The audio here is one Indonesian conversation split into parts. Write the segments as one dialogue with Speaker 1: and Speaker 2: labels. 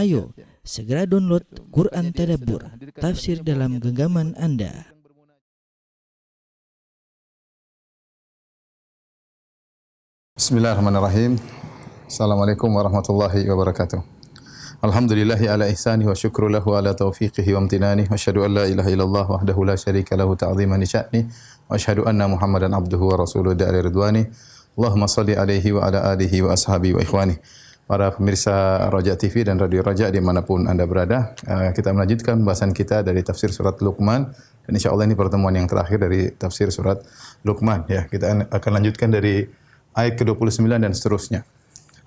Speaker 1: Ayo, segera download Quran Tadabbur, tafsir dalam genggaman Anda.
Speaker 2: Bismillahirrahmanirrahim. Assalamualaikum warahmatullahi wabarakatuh. Alhamdulillahi ala ihsani wa syukru lahu ala taufiqihi wa amtinani wa asyhadu an la ilaha illallah wahdahu la syarika lahu ta'ziman li sya'ni wa asyhadu anna Muhammadan abduhu wa rasuluhu da'ali ridwani. Allahumma salli alaihi wa ala alihi wa ashabihi wa ikhwani. Para pemirsa Raja TV dan Radio Raja dimanapun Anda berada, kita melanjutkan pembahasan kita dari tafsir surat Luqman, dan insyaallah ini pertemuan yang terakhir dari tafsir surat Luqman. Ya, kita akan lanjutkan dari ayat ke-29 dan seterusnya.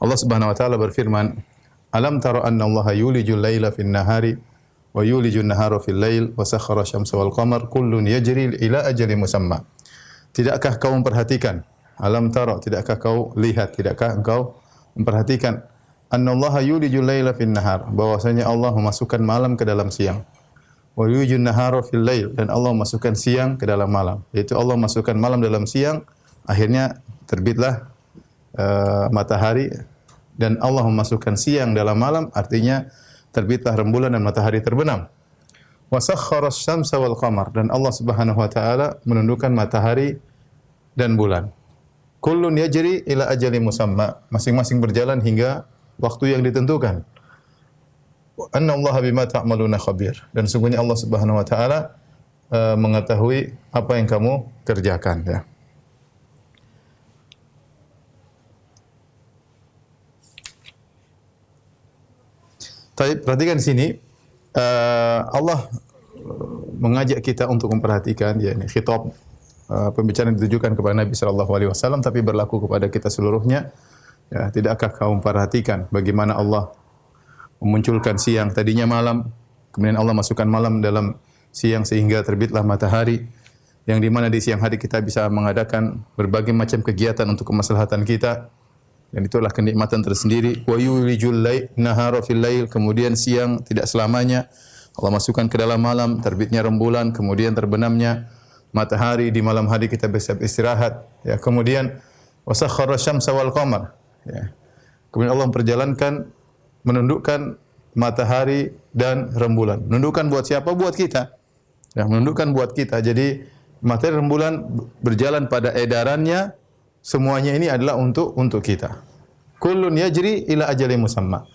Speaker 2: Allah Subhanahu wa taala berfirman, "Alam tara anna Allaha yulijul laila fin nahari wa yulijun nahara fil lail wa sakhkhara asy-syamsa wal qamar kullun yajri ila ajalin musamma." Tidakkah kau memperhatikan? Alam tara, tidakkah kau lihat, tidakkah engkau memperhatikan annallaha yulijul laila fin nahar, bahwasanya Allah memasukkan malam ke dalam siang. Wa yulijun nahara fil lail, dan Allah memasukkan siang ke dalam malam. Yaitu Allah memasukkan malam dalam siang, akhirnya terbitlah matahari, dan Allah memasukkan siang dalam malam, artinya terbitlah rembulan dan matahari terbenam. Wa sakhkhara asy-syamsa wal qamar, dan Allah Subhanahu wa taala menundukkan matahari dan bulan. Kullun yajri ila ajalin musamma, masing-masing berjalan hingga waktu yang ditentukan. Anna Allaha bima ta'maluna khabir, dan sungguhnya Allah Subhanahu wa taala mengetahui apa yang kamu kerjakan, ya. Baik, perhatikan di sini, Allah mengajak kita untuk memperhatikan, ya, ini khitab, pembicaraan ditujukan kepada Nabi sallallahu alaihi wasallam, tapi berlaku kepada kita seluruhnya. Ya, tidakkah kau memperhatikan bagaimana Allah memunculkan siang, tadinya malam, kemudian Allah masukkan malam dalam siang sehingga terbitlah matahari, yang di mana di siang hari kita bisa mengadakan berbagai macam kegiatan untuk kemaslahatan kita, dan itulah kenikmatan tersendiri. Wa yulijul nahara fil lail, kemudian siang tidak selamanya, Allah masukkan ke dalam malam, terbitnya rembulan, kemudian terbenamnya matahari. Di malam hari kita bisa istirahat, ya. Kemudian wasakhkhara asy-syamsa wal qamar, ya. Kemudian Allah memperjalankan, menundukkan matahari dan rembulan. Menundukkan buat siapa? Buat kita. Ya, menundukkan buat kita. Jadi matahari dan rembulan berjalan pada edarannya, semuanya ini adalah untuk kita. Kullun yajri ila ajalin musamma.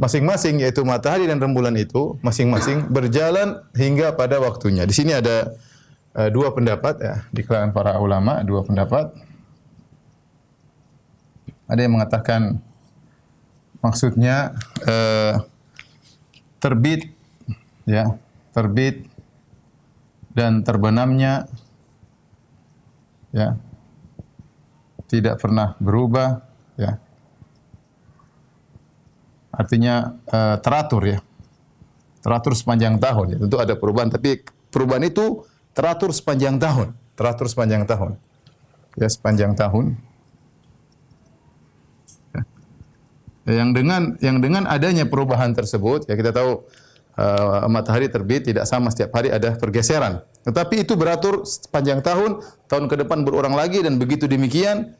Speaker 2: Masing-masing, yaitu matahari dan rembulan itu masing-masing berjalan hingga pada waktunya. Di sini ada dua pendapat, ya, di kalangan para ulama, dua pendapat. Ada yang mengatakan maksudnya terbit, ya, terbit dan terbenamnya, ya, tidak pernah berubah, ya. Artinya teratur, ya. Teratur sepanjang tahun, ya. Tentu ada perubahan, tapi perubahan itu teratur sepanjang tahun, teratur sepanjang tahun, ya, sepanjang tahun. Ya. Yang dengan adanya perubahan tersebut, ya, kita tahu matahari terbit tidak sama setiap hari, ada pergeseran. Tetapi itu beratur sepanjang tahun, tahun ke depan berulang lagi, dan begitu demikian.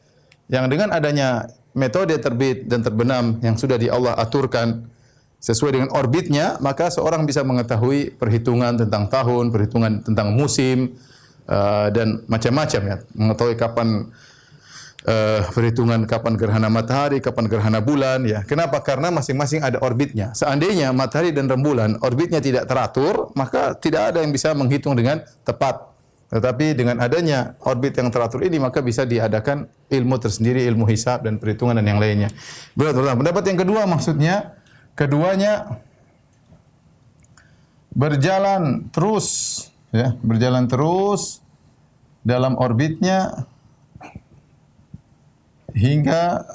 Speaker 2: Yang dengan adanya metode terbit dan terbenam yang sudah Allah aturkan sesuai dengan orbitnya, maka seorang bisa mengetahui perhitungan tentang tahun, perhitungan tentang musim, dan macam-macam, ya. Mengetahui kapan perhitungan kapan gerhana matahari, kapan gerhana bulan, ya. Kenapa? Karena masing-masing ada orbitnya. Seandainya matahari dan rembulan orbitnya tidak teratur, maka tidak ada yang bisa menghitung dengan tepat. Tetapi dengan adanya orbit yang teratur ini, maka bisa diadakan ilmu tersendiri, ilmu hisab dan perhitungan dan yang lainnya. Betul. Pendapat yang kedua, maksudnya keduanya berjalan terus, ya, berjalan terus dalam orbitnya hingga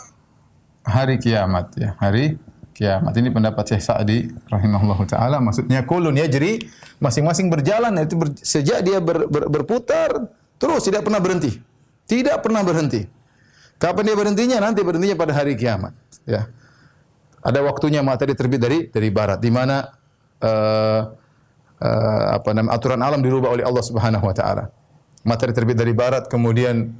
Speaker 2: hari kiamat, ya, hari kiamat. Ini pendapat Syekh Sa'di rahimahullahu taala. Maksudnya kulun yajri, masing-masing berjalan, itu sejak dia berputar terus, tidak pernah berhenti. Tidak pernah berhenti. Kapan dia berhentinya? Nanti berhentinya pada hari kiamat, ya. Ada waktunya matahari terbit dari barat, di mana aturan alam dirubah oleh Allah Subhanahu wa taala. Matahari terbit dari barat, kemudian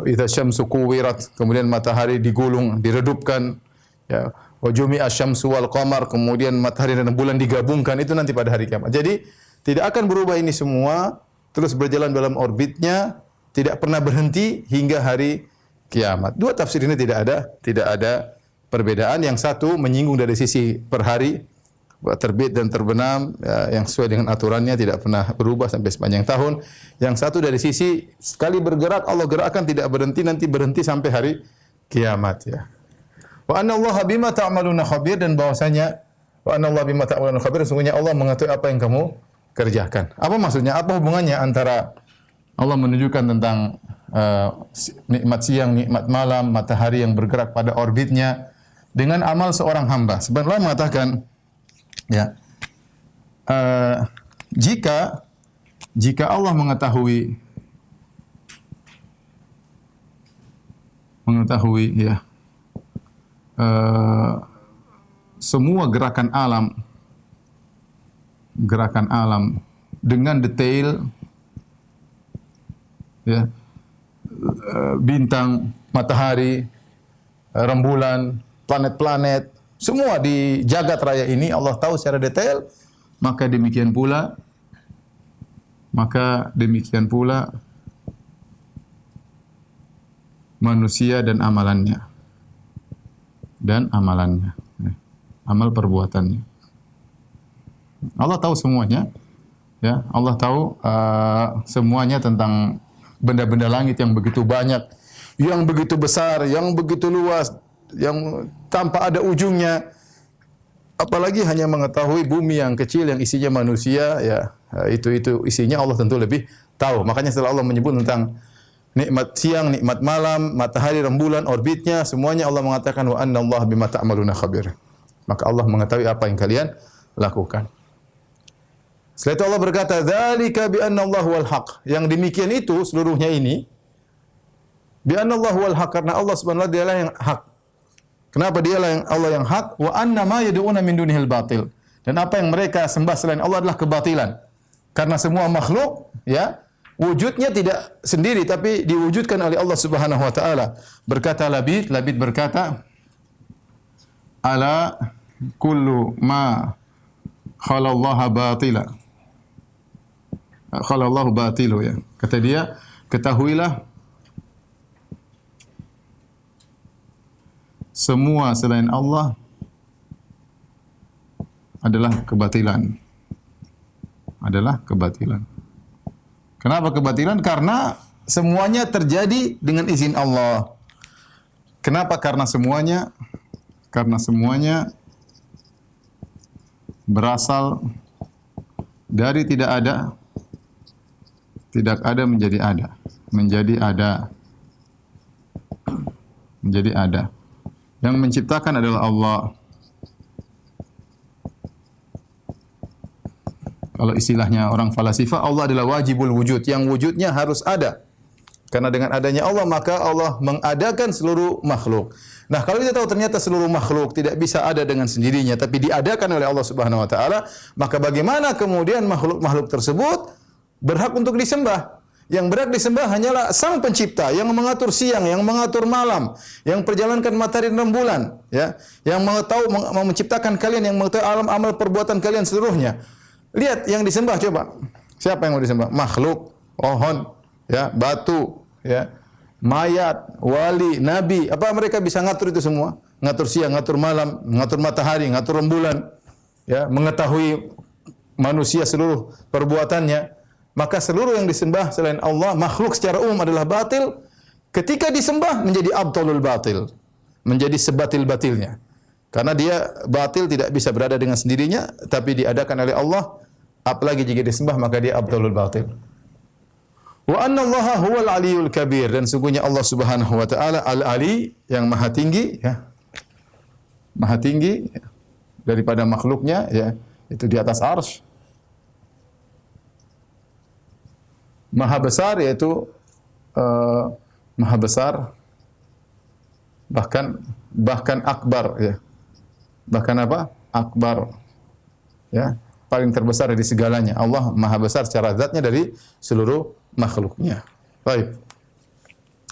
Speaker 2: idza syamsu kuwirat, kemudian matahari digulung, diredupkan, ya. Wa jumi'a syamsu wal qamar, kemudian matahari dan bulan digabungkan, itu nanti pada hari kiamat. Jadi tidak akan berubah ini semua, terus berjalan dalam orbitnya, tidak pernah berhenti hingga hari kiamat. Dua tafsir ini tidak ada perbedaan. Yang satu menyinggung dari sisi per hari, terbit dan terbenam, ya, yang sesuai dengan aturannya, tidak pernah berubah sampai sepanjang tahun. Yang satu dari sisi sekali bergerak Allah gerakkan tidak berhenti, nanti berhenti sampai hari kiamat, ya. Wa anna Allah bima ta'maluna khabir, dan bahwasanya wa anna Allah bima ta'maluna khabir, sesungguhnya Allah mengetahui apa yang kamu kerjakan. Apa maksudnya? Apa hubungannya antara Allah menunjukkan tentang nikmat siang, nikmat malam, matahari yang bergerak pada orbitnya dengan amal seorang hamba? Sebenarnya mengatakan, ya, jika Allah mengetahui ya semua gerakan alam dengan detail, ya, bintang, matahari, rembulan, planet-planet, semua di jagat raya ini Allah tahu secara detail, maka demikian pula manusia dan amalannya, amal perbuatannya. Allah tahu semuanya, ya. Allah tahu semuanya tentang benda-benda langit yang begitu banyak, yang begitu besar, yang begitu luas, yang tanpa ada ujungnya. Apalagi hanya mengetahui bumi yang kecil yang isinya manusia, ya, itu isinya Allah tentu lebih tahu. Makanya setelah Allah menyebut tentang nikmat siang, nikmat malam, matahari, rembulan, orbitnya, semuanya Allah mengatakan wa anna Allah bima ta'maluna khabir. Maka Allah mengetahui apa yang kalian lakukan. Setelah itu Allah berkata, dzalika bi anna Allah wal haq. Yang demikian itu seluruhnya ini bi anna Allah wal haq, karena Allah Subhanahu wa taala yang hak. Kenapa dialah yang Allah yang hak? Wa anna ma yad'una min dunihil batil. Dan apa yang mereka sembah selain Allah adalah kebatilan. Karena semua makhluk, ya, wujudnya tidak sendiri tapi diwujudkan oleh Allah Subhanahu wa taala. Berkata Labid berkata, ala kullu ma khalallaha batila. Khalallahu batilu, ya. Kata dia, ketahuilah semua selain Allah adalah kebatilan. Kenapa kebatilan? Karena semuanya terjadi dengan izin Allah. Kenapa? Karena semuanya berasal dari tidak ada menjadi ada. Yang menciptakan adalah Allah. Kalau istilahnya orang falasifah, Allah adalah wajibul wujud, yang wujudnya harus ada. Karena dengan adanya Allah, maka Allah mengadakan seluruh makhluk. Nah, kalau kita tahu ternyata seluruh makhluk tidak bisa ada dengan sendirinya, tapi diadakan oleh Allah Subhanahu wa taala, maka bagaimana kemudian makhluk-makhluk tersebut berhak untuk disembah? Yang berhak disembah hanyalah Sang Pencipta yang mengatur siang, yang mengatur malam, yang perjalankan matahari dan bulan, ya, yang menciptakan kalian, yang mengetahui alam-amal perbuatan kalian seluruhnya. Lihat yang disembah, coba. Siapa yang mau disembah? Makhluk, pohon, ya, batu, ya, mayat, wali, nabi. Apa mereka bisa ngatur itu semua? Ngatur siang, ngatur malam, ngatur matahari, ngatur rembulan, ya, mengetahui manusia seluruh perbuatannya. Maka seluruh yang disembah selain Allah, makhluk secara umum adalah batil. Ketika disembah menjadi abtalul batil, menjadi sebatil-batilnya. Karena dia batil, tidak bisa berada dengan sendirinya, tapi diadakan oleh Allah. Apalagi jika disembah, maka dia abtalul batil. Wa anna Allaha huwal aliyul kabir, dan sungguhnya Allah Subhanahu wa taala al-ali, yang maha tinggi, ya. Maha tinggi daripada makhluknya, ya, itu di atas arsy. Maha besar, yaitu maha besar, bahkan akbar, ya. Bahkan apa? Akbar, ya, paling terbesar dari segalanya. Allah maha besar secara zatnya dari seluruh makhluknya. Baik.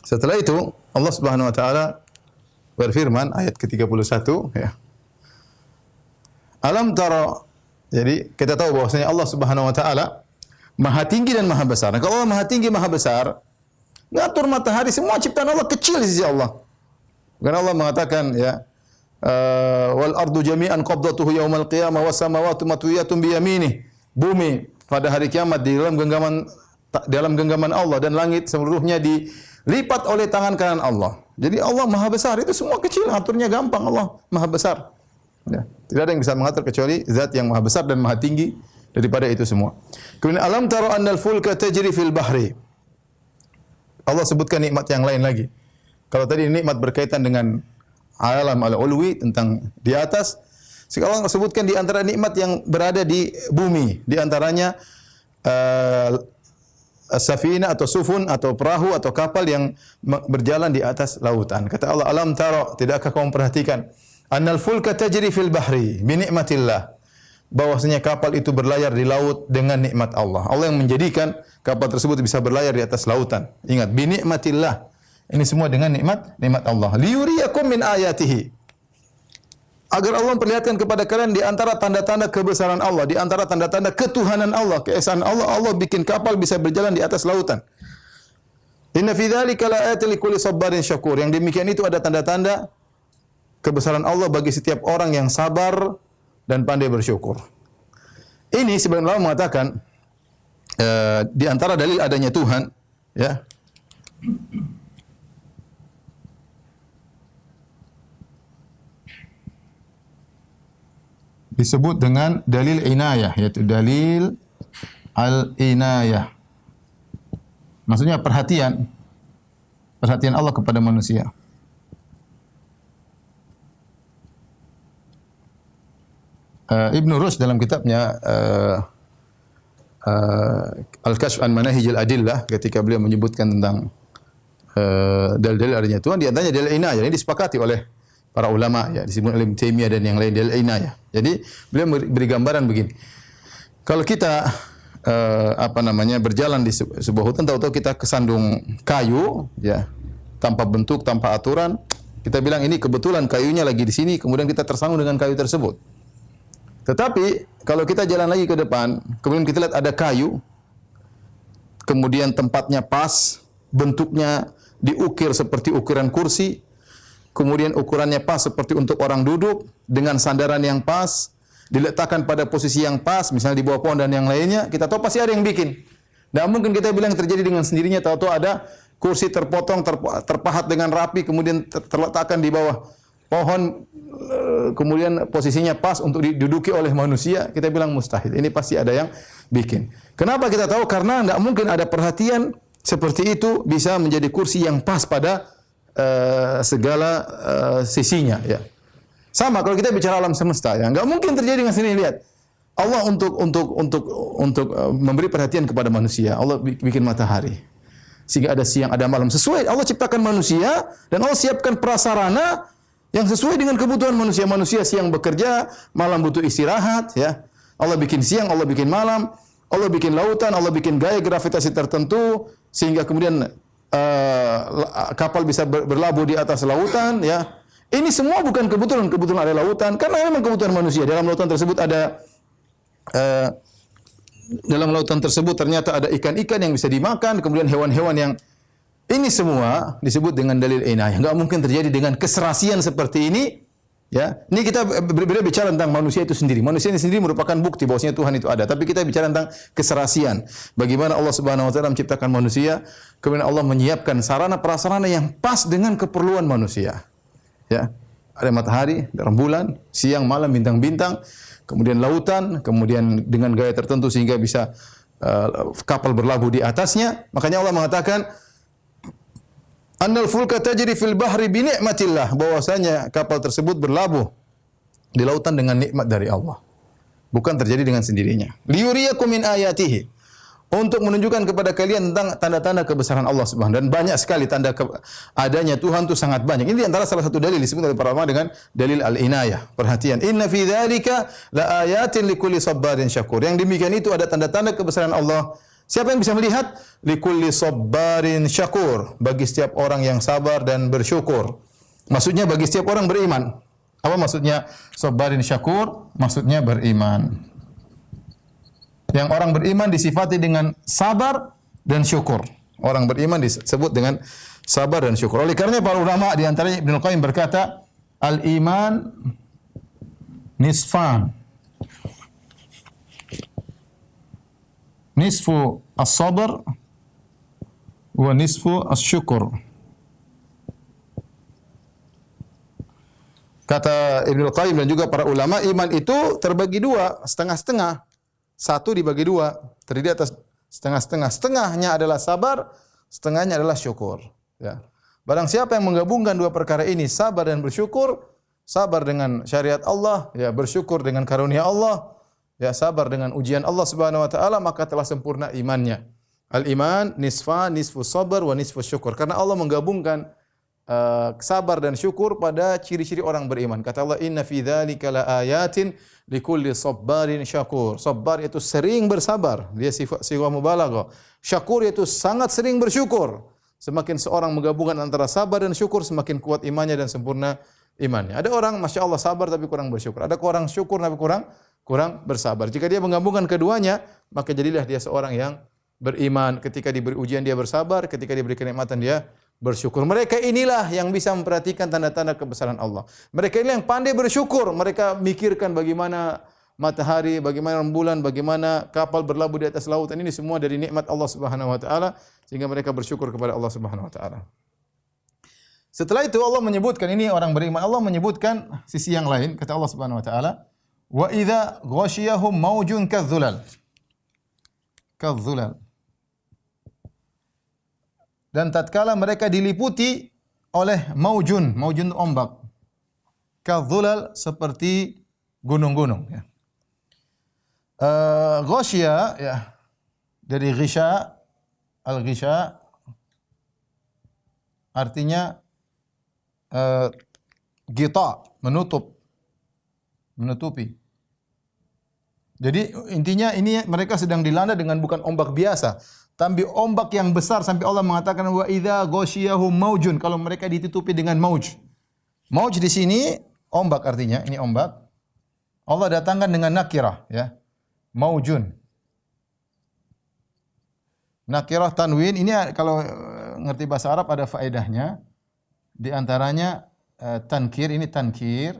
Speaker 2: Setelah itu Allah Subhanahu wa taala berfirman, ayat ke-31, ya. Alam tara. Jadi kita tahu bahwasanya Allah Subhanahu wa taala Maha tinggi dan maha besar. Nah, kalau Allah maha tinggi, maha besar, ngatur matahari, semua ciptaan Allah kecil di sisi Allah. Karena Allah mengatakan ya, wal ardu jami'an qabdatuhu yaumal qiyamah was samawati matwiyatun bi yaminih. Bumi pada hari kiamat di dalam genggaman Allah dan langit seluruhnya dilipat oleh tangan kanan Allah. Jadi Allah maha besar, itu semua kecil, aturnya gampang. Allah maha besar. Ya, tidak ada yang bisa mengatur kecuali zat yang maha besar dan maha tinggi daripada itu semua. Kemudian alam tara annal fulka tajri fil bahri. Allah sebutkan nikmat yang lain lagi. Kalau tadi nikmat berkaitan dengan alam al-ulwi tentang di atas, sekarang Allah sebutkan di antara nikmat yang berada di bumi, di antaranya safina atau sufun atau perahu atau kapal yang berjalan di atas lautan. Kata Allah, alam tara, tidakkah kamu perhatikan annal fulka tajri fil bahri bi ni'matillah, bahwasanya kapal itu berlayar di laut dengan nikmat Allah. Allah yang menjadikan kapal tersebut bisa berlayar di atas lautan. Ingat, bi ni'matillah. Ini semua dengan nikmat Allah. Liyuriyakum min ayatihi. Agar Allah memperlihatkan kepada kalian di antara tanda-tanda kebesaran Allah, di antara tanda-tanda ketuhanan Allah, keesaan Allah, Allah bikin kapal bisa berjalan di atas lautan. Inna fi dzalika laayatin likulli sabarin syakur. Yang demikian itu ada tanda-tanda kebesaran Allah bagi setiap orang yang sabar dan pandai bersyukur. Ini sebenarnya Allah mengatakan di antara dalil adanya Tuhan, ya. Disebut dengan dalil inayah, yaitu dalil al-inayah. Maksudnya perhatian Allah kepada manusia. Ibn Rushd dalam kitabnya Al-Kashf an Manahijil Adillah, ketika beliau menyebutkan tentang dalil-dalil adanya Tuhan, di antaranya dalil inayah. Ini disepakati oleh para ulama, ya, disebut oleh Ibnu Taimiyah dan yang lain, dalil inayah. Jadi beliau beri gambaran begini. Kalau kita berjalan di sebuah hutan, tahu-tahu kita kesandung kayu, ya, tanpa bentuk, tanpa aturan, kita bilang ini kebetulan kayunya lagi di sini, kemudian kita tersandung dengan kayu tersebut. Tetapi kalau kita jalan lagi ke depan, kemudian kita lihat ada kayu, kemudian tempatnya pas, bentuknya diukir seperti ukiran kursi, kemudian ukurannya pas seperti untuk orang duduk, dengan sandaran yang pas, diletakkan pada posisi yang pas, misalnya di bawah pohon dan yang lainnya, kita tahu pasti ada yang bikin. Tidak mungkin kita bilang terjadi dengan sendirinya, tahu-tahu ada kursi terpotong, terpahat dengan rapi, kemudian terletakkan di bawah pohon, kemudian posisinya pas untuk diduduki oleh manusia, kita bilang mustahil. Ini pasti ada yang bikin. Kenapa kita tahu? Karena tidak mungkin ada perhatian seperti itu bisa menjadi kursi yang pas pada segala sisinya, ya. Sama kalau kita bicara alam semesta, ya, enggak mungkin terjadi dengan sini. Lihat, Allah untuk memberi perhatian kepada manusia, Allah bikin matahari sehingga ada siang, ada malam, sesuai Allah ciptakan manusia dan Allah siapkan prasarana yang sesuai dengan kebutuhan manusia. Manusia siang bekerja, malam butuh istirahat, ya. Allah bikin siang, Allah bikin malam, Allah bikin lautan, Allah bikin gaya gravitasi tertentu sehingga kemudian kapal bisa berlabuh di atas lautan, ya. Ini semua bukan kebetulan ada lautan, karena memang kebutuhan manusia. Dalam lautan tersebut ada ternyata ada ikan-ikan yang bisa dimakan, kemudian hewan-hewan yang ini semua disebut dengan dalil inayah. Enggak mungkin terjadi dengan keserasian seperti ini, ya. Ini kita berbeda bicara tentang manusia itu sendiri. Manusia ini sendiri merupakan bukti bahwasanya Tuhan itu ada. Tapi kita bicara tentang keserasian. Bagaimana Allah Subhanahu wa taala menciptakan manusia, kemudian Allah menyiapkan sarana prasarana yang pas dengan keperluan manusia. Ya. Ada matahari, ada rembulan, siang, malam, bintang-bintang, kemudian lautan, kemudian dengan gaya tertentu sehingga bisa kapal berlabuh di atasnya. Makanya Allah mengatakan annal fulka tajri fil bahri bi ni'matillah, bahwasanya kapal tersebut berlabuh di lautan dengan nikmat dari Allah. Bukan terjadi dengan sendirinya. Liyuriyakum min ayatihi, untuk menunjukkan kepada kalian tentang tanda-tanda kebesaran Allah Subhanahu, dan banyak sekali tanda adanya Tuhan itu sangat banyak. Ini di antara salah satu dalil disebut oleh para ulama dengan dalil al-inayah, perhatian. Inna fi dzalika laayatin likulli sabarin syakur. Yang demikian itu ada tanda-tanda kebesaran Allah. Siapa yang bisa melihat? Likulli sabarin syakur, bagi setiap orang yang sabar dan bersyukur. Maksudnya bagi setiap orang beriman. Apa maksudnya sabarin syakur? Maksudnya beriman. Yang orang beriman disifati dengan sabar dan syukur. Orang beriman disebut dengan sabar dan syukur. Oleh karenanya para ulama di antaranya Ibnu Qayyim berkata, al-iman nisfan. Nisfu as-sabr wa nisfu as-syukur. Kata Ibnu Qayyim dan juga para ulama, iman itu terbagi dua, setengah-setengah. Satu dibagi dua, terdiri atas setengah-setengah. Setengahnya adalah sabar, setengahnya adalah syukur. Ya. Barang siapa yang menggabungkan dua perkara ini, sabar dan bersyukur, sabar dengan syariat Allah, ya bersyukur dengan karunia Allah, ya sabar dengan ujian Allah Subhanahu wa taala, maka telah sempurna imannya. Al-iman nisfu sabar wa nisfu syukur. Karena Allah menggabungkan sabar dan syukur pada ciri-ciri orang beriman. Kata Allah, inna fi dzalika laayatin likulli sabbarin syakur. Sabar itu sering bersabar, dia sifat mubalaghah. Syakur itu sangat sering bersyukur. Semakin seorang menggabungkan antara sabar dan syukur, semakin kuat imannya dan sempurna imannya. Ada orang Masya Allah sabar tapi kurang bersyukur. Ada orang syukur tapi kurang bersabar. Jika dia menggabungkan keduanya, maka jadilah dia seorang yang beriman. Ketika diberi ujian dia bersabar, ketika diberi kenikmatan dia bersyukur. Mereka inilah yang bisa memperhatikan tanda-tanda kebesaran Allah. Mereka inilah yang pandai bersyukur. Mereka mikirkan bagaimana matahari, bagaimana rembulan, bagaimana kapal berlabuh di atas lautan. Ini semua dari nikmat Allah Subhanahu wa taala, sehingga mereka bersyukur kepada Allah Subhanahu wa taala. Setelah itu Allah menyebutkan, ini orang beriman, Allah menyebutkan sisi yang lain, kata Allah Subhanahu wa taala, wa idza ghasyiyahum maujun kadzulal. Kadzulal. Dan tatkala mereka diliputi oleh maujun ombak. Kadzulal seperti gunung-gunung, ya. Ghasya, ya, dari ghisya, al-ghisya artinya gita, menutupi. Jadi intinya ini mereka sedang dilanda dengan bukan ombak biasa, tapi ombak yang besar sampai Allah mengatakan wa idza ghasyiyahum maujun, kalau mereka ditutupi dengan mauj. Mauj di sini ombak artinya, ini ombak. Allah datangkan dengan nakirah, ya. Maujun. Nakirah tanwin ini kalau ngerti bahasa Arab ada faedahnya. Di antaranya tankir, ini tankir.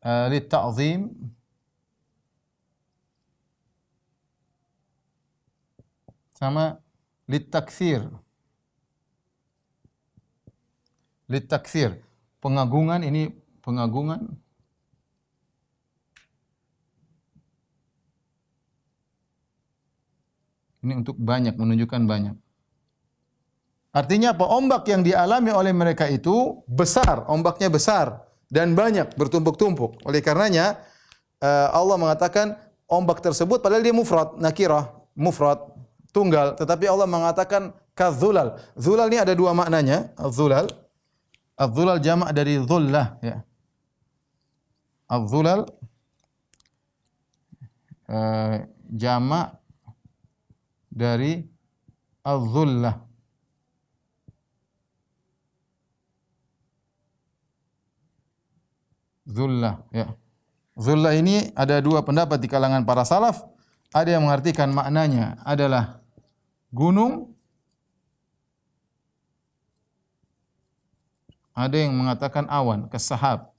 Speaker 2: Li ta'zim. Sama li takthir. Li takthir. Pengagungan, ini pengagungan. Ini untuk banyak, menunjukkan banyak. Artinya apa? Ombak yang dialami oleh mereka itu besar, ombaknya besar dan banyak, bertumpuk-tumpuk. Oleh karenanya Allah mengatakan ombak tersebut padahal dia mufrad, nakirah, mufrad, tunggal, tetapi Allah mengatakan kadzulal. Zulal ini ada dua maknanya, az-zulal. Az-zulal jamak dari dhullah, ya. Az-zulal jamak dari az-zullah. Zullah, ya. Zullah ini ada dua pendapat di kalangan para salaf. Ada yang mengartikan maknanya adalah gunung. Ada yang mengatakan awan, kasahab.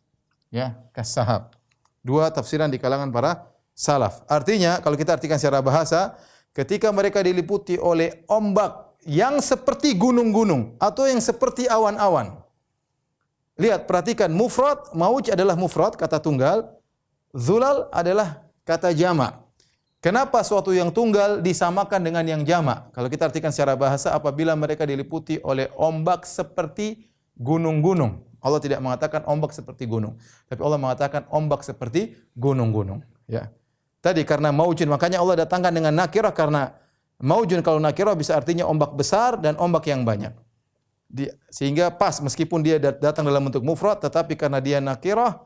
Speaker 2: Ya, kasahab. Dua tafsiran di kalangan para salaf. Artinya, kalau kita artikan secara bahasa, ketika mereka diliputi oleh ombak yang seperti gunung-gunung atau yang seperti awan-awan. Lihat, perhatikan, mufrad, mauj adalah mufrad, kata tunggal. Zulal adalah kata jamak. Kenapa suatu yang tunggal disamakan dengan yang jamak? Kalau kita artikan secara bahasa, apabila mereka diliputi oleh ombak seperti gunung-gunung. Allah tidak mengatakan ombak seperti gunung, tapi Allah mengatakan ombak seperti gunung-gunung. Ya. Tadi karena maujun, makanya Allah datangkan dengan nakirah, karena maujun kalau nakirah bisa artinya ombak besar dan ombak yang banyak. Sehingga pas meskipun dia datang dalam bentuk mufrad, tetapi karena dia nakirah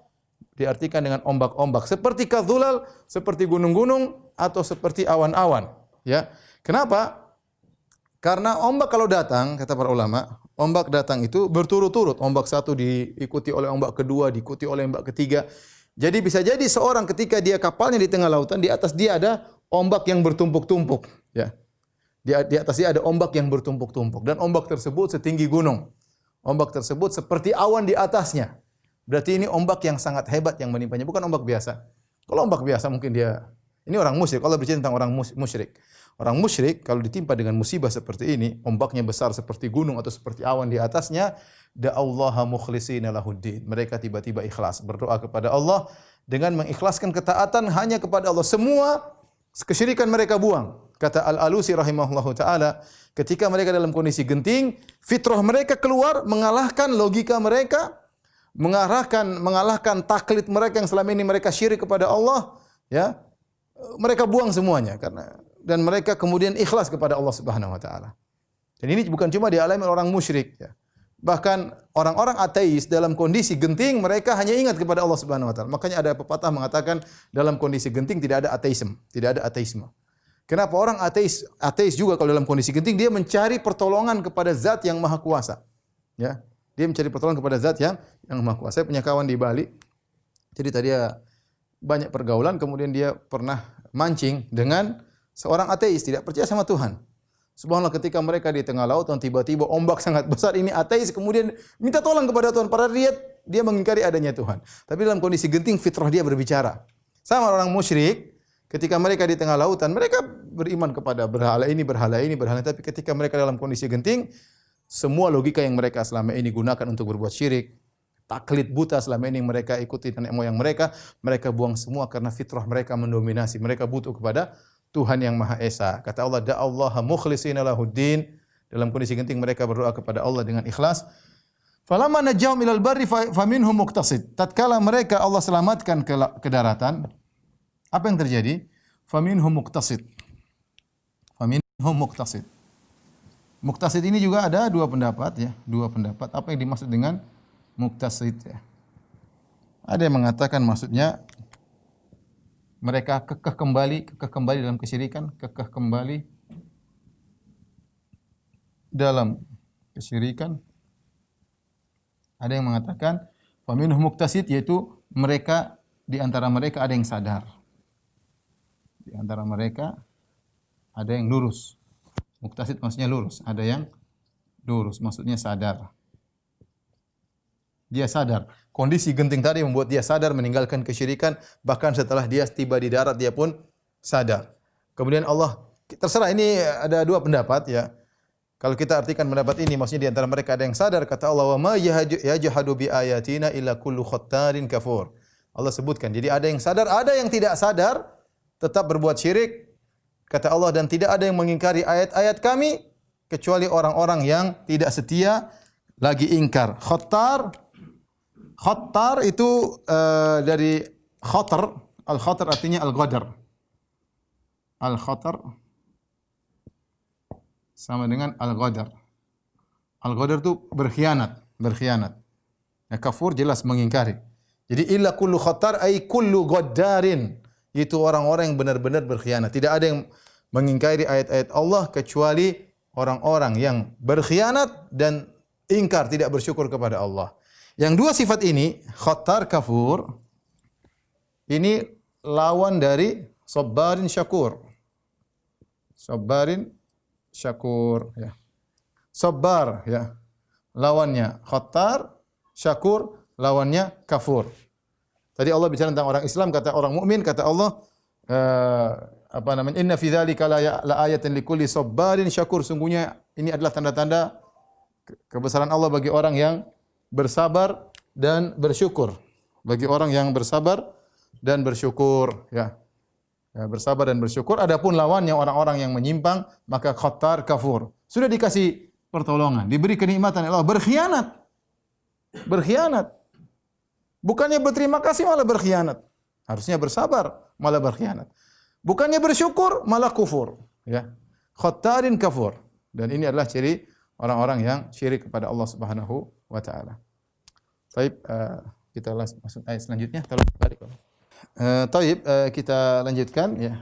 Speaker 2: diartikan dengan ombak-ombak seperti kadzulal, seperti gunung-gunung atau seperti awan-awan, ya. Kenapa? Karena ombak kalau datang, kata para ulama, ombak datang itu berturut-turut. Ombak satu diikuti oleh ombak kedua, diikuti oleh ombak ketiga. Jadi bisa jadi seorang ketika dia kapalnya di tengah lautan, di atas dia ada ombak yang bertumpuk-tumpuk. Ya. Di atas dia ada ombak yang bertumpuk-tumpuk. Dan ombak tersebut setinggi gunung. Ombak tersebut seperti awan di atasnya. Berarti ini ombak yang sangat hebat yang menimpanya. Bukan ombak biasa. Kalau ombak biasa mungkin dia... Ini orang musyrik. Kalau bercerita tentang orang musyrik. Orang musyrik kalau ditimpa dengan musibah seperti ini, ombaknya besar seperti gunung atau seperti awan di atasnya, da'allaha mukhlishina lahuddin. Mereka tiba-tiba ikhlas, berdoa kepada Allah dengan mengikhlaskan ketaatan hanya kepada Allah. Semua kesyirikan mereka buang. Kata Al-Alusi rahimahullahu taala, ketika mereka dalam kondisi genting, fitrah mereka keluar mengalahkan logika mereka, mengalahkan taklid mereka yang selama ini mereka syirik kepada Allah, ya. Mereka buang semuanya dan mereka kemudian ikhlas kepada Allah Subhanahu wa taala. Dan ini bukan cuma dialami oleh orang musyrik, ya. Bahkan orang-orang ateis dalam kondisi genting mereka hanya ingat kepada Allah Subhanahu wa taala. Makanya ada pepatah mengatakan dalam kondisi genting tidak ada ateisme, tidak ada ateisme. Kenapa orang ateis juga kalau dalam kondisi genting dia mencari pertolongan kepada zat yang maha kuasa. Ya. Dia mencari pertolongan kepada zat yang maha kuasa. Saya punya kawan di Bali. Jadi tadi dia banyak pergaulan, kemudian dia pernah mancing dengan seorang ateis, tidak percaya sama Tuhan. Subhanallah, ketika mereka di tengah laut, tiba-tiba ombak sangat besar, ini ateis, kemudian minta tolong kepada Tuhan. Padahal dia mengingkari adanya Tuhan. Tapi dalam kondisi genting, fitrah dia berbicara. Sama orang musyrik, ketika mereka di tengah lautan, mereka beriman kepada berhala ini. Tapi ketika mereka dalam kondisi genting, semua logika yang mereka selama ini gunakan untuk berbuat syirik, taklid buta selama ini mereka ikuti nenek moyang mereka buang semua karena fitrah mereka mendominasi. Mereka butuh kepada Tuhan yang Maha Esa. Kata Allah, da'allaha mukhlishina lahuddin. Dalam kondisi genting mereka berdoa kepada Allah dengan ikhlas. Falamma najjahum ilal barri faminhum muqtasid. Tatkala mereka Allah selamatkan ke daratan, apa yang terjadi? Faminhum muqtasid. Faminhum muqtasid. Muqtasid ini juga ada dua pendapat, ya. Dua pendapat. Apa yang dimaksud dengan muqtasid, ya? Ada yang mengatakan maksudnya mereka kekeh kembali dalam kesyirikan, kekeh kembali dalam kesyirikan. Ada yang mengatakan faminhum muqtasid, yaitu mereka di antara mereka ada yang sadar. Di antara mereka ada yang lurus. Muqtasid maksudnya lurus, ada yang lurus maksudnya sadar. Dia sadar. Kondisi genting tadi membuat dia sadar meninggalkan kesyirikan. Bahkan setelah dia tiba di darat, dia pun sadar. Kemudian Allah, terserah, ini ada dua pendapat, ya. Kalau kita artikan pendapat ini, maksudnya di antara mereka ada yang sadar. Kata Allah, wa ma yajhadu bi ayatina illa kullu khattarin kafur. Allah sebutkan. Jadi ada yang sadar, ada yang tidak sadar, tetap berbuat syirik. Kata Allah, dan tidak ada yang mengingkari ayat-ayat kami kecuali orang-orang yang tidak setia, lagi ingkar. Khattar itu dari khatar. Al-khatar artinya al-ghadar. Al-khatar sama dengan al-ghadar. Al-ghadar itu berkhianat. Ya, kafur jelas mengingkari. Jadi illa kullu khattar ay kullu ghaddarin. Itu orang-orang yang benar-benar berkhianat. Tidak ada yang mengingkari ayat-ayat Allah kecuali orang-orang yang berkhianat dan ingkar, tidak bersyukur kepada Allah. Yang dua sifat ini, khattar, kafur, ini lawan dari sabbarin syakur. Sabbarin syakur, ya. Sabbar, ya. Lawannya khattar, syakur, lawannya kafur. Tadi Allah bicara tentang orang Islam, kata orang mukmin, kata Allah, inna fi dzalika la ayatan likulli sabbarin syakur. Sungguhnya ini adalah tanda-tanda kebesaran Allah bagi orang yang bersabar dan bersyukur. Bagi orang yang bersabar dan bersyukur, ya. Ya, bersabar dan bersyukur. Adapun lawannya orang-orang yang menyimpang, maka khattar, kafur. Sudah dikasih pertolongan, diberi kenikmatan Allah, berkhianat. Berkhianat. Bukannya berterima kasih malah berkhianat. Harusnya bersabar malah berkhianat. Bukannya bersyukur malah kufur, ya. Khattarin kafur. Dan ini adalah ciri orang-orang yang syirik kepada Allah Subhanahu wa taala. Baik, kita masuk ayat selanjutnya. Tolong balik. Kita lanjutkan, ya.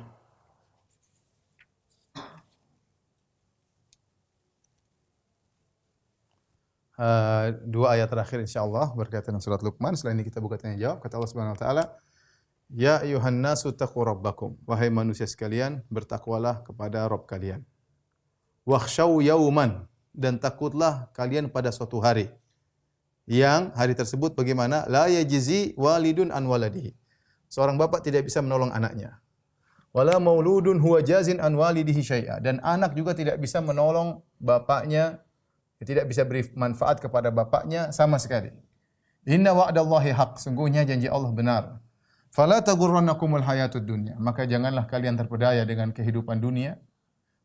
Speaker 2: dua ayat terakhir insyaallah berkaitan dengan surat Luqman. Setelah ini kita buka tanya jawab. Kata Allah Subhanahu wa taala, "Ya ayuhan nasu taqu rabbakum." Wahai manusia sekalian, bertakwalah kepada Rabb kalian. "Wakhshaw yauman." Dan takutlah kalian pada suatu hari. Yang hari tersebut bagaimana? La yajzi walidun an waladihi. Seorang bapak tidak bisa menolong anaknya. Wala mauludun huwa jazin an walidihi syai'a. Dan anak juga tidak bisa menolong bapaknya, tidak bisa beri manfaat kepada bapaknya sama sekali. Inna wa'dallahi haq. Sungguhnya janji Allah benar. Fala taghurrannakumul hayatud dunya. Maka janganlah kalian terpedaya dengan kehidupan dunia.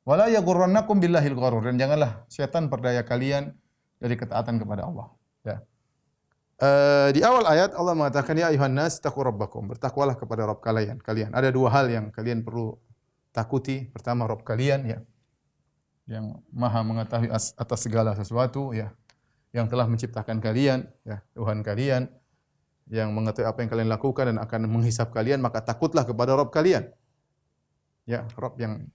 Speaker 2: Wala yaghurrannakum billahil gharur. Dan janganlah syaitan perdaya kalian dari ketaatan kepada Allah. Ya. Di awal ayat Allah mengatakan ya ayuhan nas taqu rabbakum, bertakwalah kepada Rabb kalian. Ada dua hal yang kalian perlu takuti. Pertama Rabb kalian ya, yang Maha mengetahui atas segala sesuatu ya, yang telah menciptakan kalian ya, Tuhan kalian yang mengetahui apa yang kalian lakukan dan akan menghisap kalian, maka takutlah kepada Rabb kalian. Ya, Rabb yang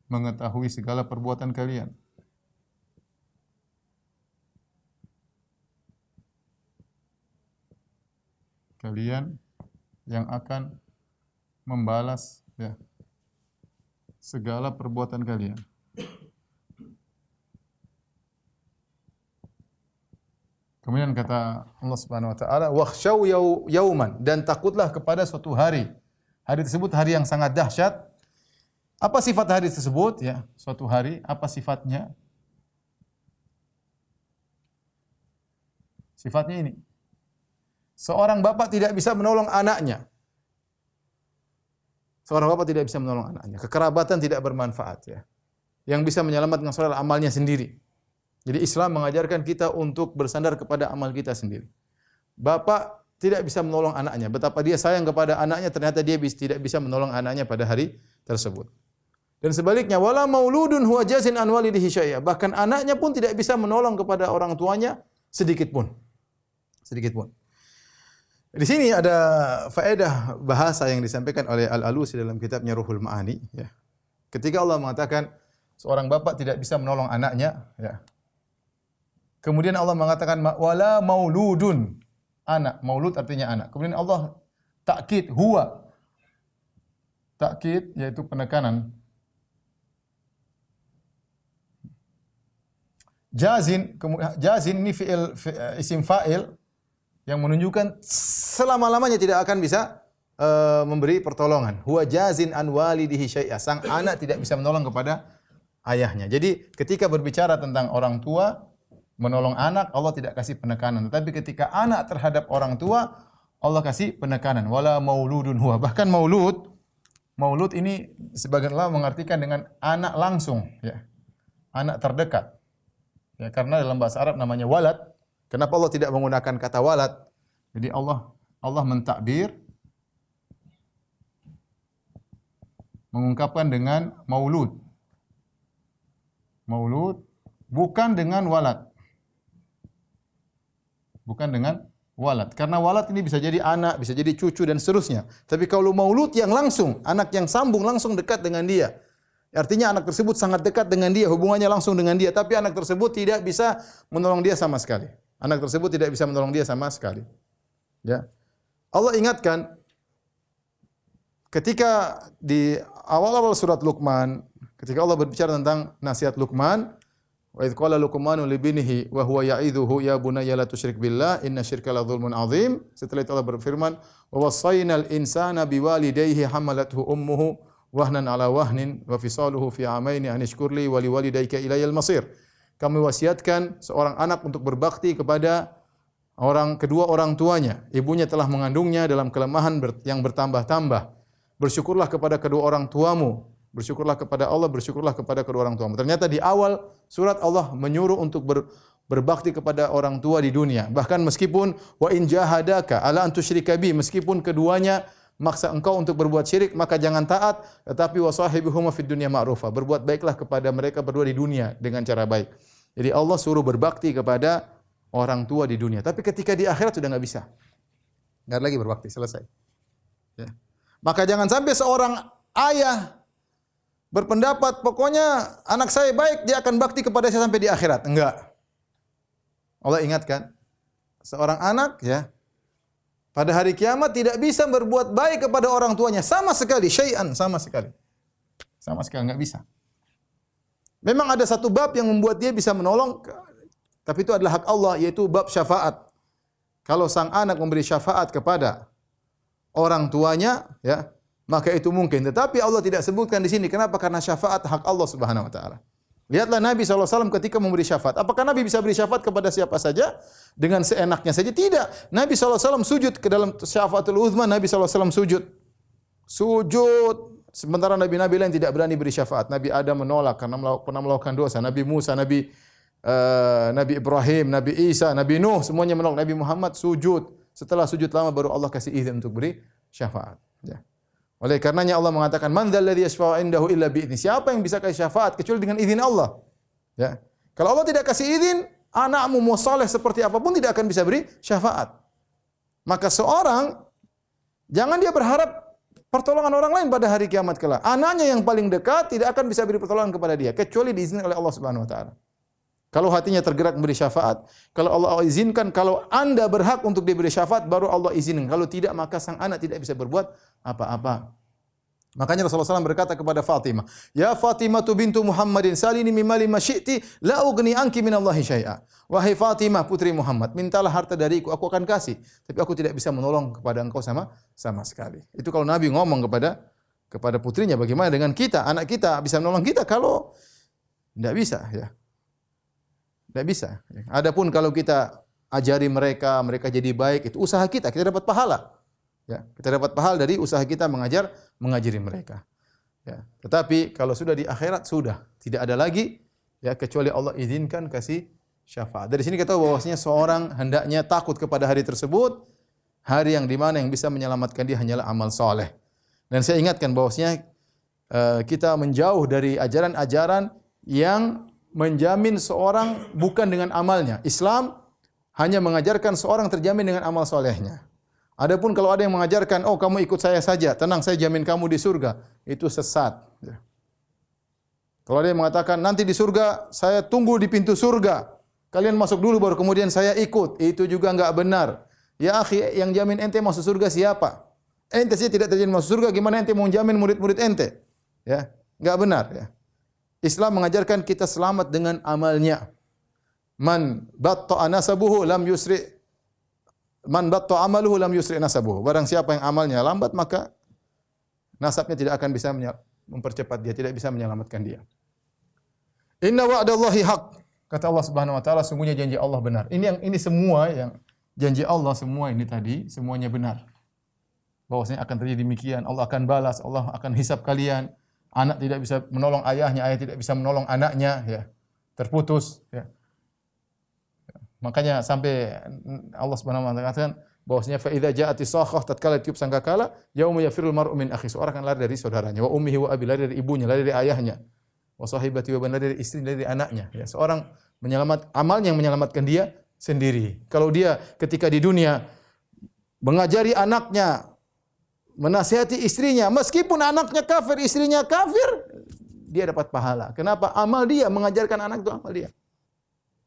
Speaker 2: mengetahui segala perbuatan kalian. Kalian yang akan membalas ya, segala perbuatan kalian. Kemudian kata Allah Subhanahu wa taala, "Wakhshaw yauman." Dan takutlah kepada suatu hari. Hari tersebut hari yang sangat dahsyat. Apa sifat hari tersebut? Ya, suatu hari, apa sifatnya? Sifatnya ini. Seorang bapak tidak bisa menolong anaknya. Seorang bapak tidak bisa menolong anaknya. Kekerabatan tidak bermanfaat ya. Yang bisa menyelamatkan seorang amalnya sendiri. Jadi Islam mengajarkan kita untuk bersandar kepada amal kita sendiri. Bapak tidak bisa menolong anaknya. Betapa dia sayang kepada anaknya, ternyata dia tidak bisa menolong anaknya pada hari tersebut. Dan sebaliknya, wala mauludun huwa jazin an walidihi syai'a. Bahkan anaknya pun tidak bisa menolong kepada orang tuanya sedikit pun. Sedikit pun. Di sini ada faedah bahasa yang disampaikan oleh Al-Alusi dalam kitabnya Ruhul Ma'ani ya. Ketika Allah mengatakan seorang bapak tidak bisa menolong anaknya ya. Kemudian Allah mengatakan wala mauludun, anak. Maulud artinya anak. Kemudian Allah takkid huwa. Takkid yaitu penekanan. Jazin ini isim fa'il yang menunjukkan selama-lamanya tidak akan bisa memberi pertolongan. Huwa jazin an walidihi syai'a. Sang anak tidak bisa menolong kepada ayahnya. Jadi ketika berbicara tentang orang tua menolong anak, Allah tidak kasih penekanan. Tetapi ketika anak terhadap orang tua, Allah kasih penekanan. Wala mauludun huwa. Bahkan maulud ini sebagian ulama mengartikan dengan anak langsung ya. Anak terdekat. Ya, karena dalam bahasa Arab namanya walad. Kenapa Allah tidak menggunakan kata walad? Jadi Allah mentakbir, mengungkapkan dengan maulud. Maulud bukan dengan walad. Bukan dengan walad. Karena walad ini bisa jadi anak, bisa jadi cucu dan seterusnya. Tapi kalau maulud yang langsung, anak yang sambung langsung dekat dengan dia. Artinya anak tersebut sangat dekat dengan dia, hubungannya langsung dengan dia, tapi anak tersebut tidak bisa menolong dia sama sekali. Anak tersebut tidak bisa menolong dia sama sekali. Ya. Allah ingatkan ketika di awal-awal surat Luqman, ketika Allah berbicara tentang nasihat Luqman, wa idz qala Luqmanu li binihi wa huwa ya'idhuhu ya bunayya la tusyrik billah inna syirka la dzulmun adzim. Setelah itu Allah berfirman, wa wassaynal insana biwalidayhi hamalathu ummuhu wahnan ala wahnin wa fisaluhu fi amaini an ishkurli wa liwalidayka ilayal masir. Kami wasiatkan seorang anak untuk berbakti kepada kedua orang tuanya. Ibunya telah mengandungnya dalam kelemahan yang bertambah-tambah. Bersyukurlah kepada kedua orang tuamu. Bersyukurlah kepada Allah, bersyukurlah kepada kedua orang tuamu. Ternyata di awal surat Allah menyuruh untuk berbakti kepada orang tua di dunia. Bahkan meskipun wa in jahadaka ala an tusyrika bi, meskipun keduanya maksa engkau untuk berbuat syirik, maka jangan taat, tetapi wasahibuhuma fid dunya ma'rufa. Berbuat baiklah kepada mereka berdua di dunia dengan cara baik. Jadi Allah suruh berbakti kepada orang tua di dunia. Tapi ketika di akhirat sudah enggak bisa. Enggak lagi berbakti, selesai. Ya. Maka jangan sampai seorang ayah berpendapat pokoknya anak saya baik, dia akan bakti kepada saya sampai di akhirat. Enggak. Allah ingatkan, seorang anak ya pada hari kiamat tidak bisa berbuat baik kepada orang tuanya sama sekali, syai'an, sama sekali. Sama sekali enggak bisa. Memang ada satu bab yang membuat dia bisa menolong, tapi itu adalah hak Allah, yaitu bab syafaat. Kalau sang anak memberi syafaat kepada orang tuanya, ya, maka itu mungkin. Tetapi Allah tidak sebutkan di sini. Kenapa? Karena syafaat hak Allah Subhanahu wa taala. Lihatlah Nabi SAW ketika memberi syafaat. Apakah Nabi bisa beri syafaat kepada siapa saja? Dengan seenaknya saja? Tidak. Nabi SAW sujud ke dalam syafaatul uzma. Nabi SAW sujud. Sujud. Sementara nabi-nabi lain tidak berani beri syafaat. Nabi Adam menolak karena pernah melakukan dosa. Nabi Musa, Nabi Ibrahim, Nabi Isa, Nabi Nuh, semuanya menolak. Nabi Muhammad sujud. Setelah sujud lama baru Allah kasih izin untuk beri syafaat. Ya. Oleh karenanya Allah mengatakan, "Man dzalladzi yashfa'u 'indahu illa bi'idznih." Siapa yang bisa kasih syafaat kecuali dengan izin Allah? Ya. Kalau Allah tidak kasih izin, anakmu mau saleh seperti apapun tidak akan bisa beri syafaat. Maka seorang jangan dia berharap pertolongan orang lain pada hari kiamat kelak. Anaknya yang paling dekat tidak akan bisa beri pertolongan kepada dia kecuali diizinkan oleh Allah Subhanahu wa taala. Kalau hatinya tergerak memberi syafaat, kalau Allah izinkan, kalau Anda berhak untuk diberi syafaat, baru Allah izinkan. Kalau tidak, maka sang anak tidak bisa berbuat apa-apa. Makanya Rasulullah SAW berkata kepada Fatimah, "Ya Fatimah bintu Muhammadin, salini mimma lima syi'ti, la ugni anki minallahi syai'a." Wahai Fatimah putri Muhammad, mintalah harta dariku, aku akan kasih. Tapi aku tidak bisa menolong kepada engkau sama sekali. Itu kalau Nabi ngomong kepada putrinya, bagaimana dengan kita? Anak kita bisa menolong kita kalau tidak bisa, ya. Tidak bisa. Adapun kalau kita ajari mereka, mereka jadi baik, itu usaha kita dapat pahala. Ya, kita dapat pahala dari usaha kita mengajari mereka. Ya. Tetapi kalau sudah di akhirat sudah tidak ada lagi, ya, kecuali Allah izinkan kasih syafaat. Dari sini kita tahu bahwasanya seorang hendaknya takut kepada hari tersebut, hari yang dimana yang bisa menyelamatkan dia hanyalah amal soleh. Dan saya ingatkan bahwasanya kita menjauh dari ajaran-ajaran yang menjamin seorang bukan dengan amalnya. Islam hanya mengajarkan seorang terjamin dengan amal solehnya. Adapun kalau ada yang mengajarkan, oh kamu ikut saya saja, tenang saya jamin kamu di surga, itu sesat. Kalau ada yang mengatakan nanti di surga saya tunggu di pintu surga, kalian masuk dulu baru kemudian saya ikut, itu juga enggak benar. Ya akhi, yang jamin ente masuk surga siapa? Ente sih tidak terjamin masuk surga, gimana ente mau jamin murid-murid ente? Ya, enggak benar, ya. Islam mengajarkan kita selamat dengan amalnya. Man batta'a nasabuhu lam yusri amaluhu lam yusri nasabuhu. Barang siapa yang amalnya lambat maka nasabnya tidak akan bisa mempercepat dia, tidak bisa menyelamatkan dia. Inna wa'dallahi haq. Kata Allah Subhanahu wa taala, sungguhnya janji Allah benar. Ini semua yang janji Allah semua ini tadi semuanya benar. Bahwasanya akan terjadi demikian, Allah akan balas, Allah akan hisab kalian. Anak tidak bisa menolong ayahnya, ayah tidak bisa menolong anaknya, ya. Terputus, ya. Makanya sampai Allah Subhanahu wa taala katakan bahwasanya fa idza ja'ati sakhah tatkala tiup sangkakala yauma yafirul mar'u min akhi, seorang akan lari dari saudaranya, wa ummihi wa abi, lari dari ibunya, lari dari ayahnya, wa sahibati wa bani, dari istri, dari anaknya, ya. Seorang amalnya yang menyelamatkan dia sendiri. Kalau dia ketika di dunia mengajari anaknya, menasihati istrinya, meskipun anaknya kafir, istrinya kafir, dia dapat pahala. Kenapa? Amal dia mengajarkan anak itu amal dia.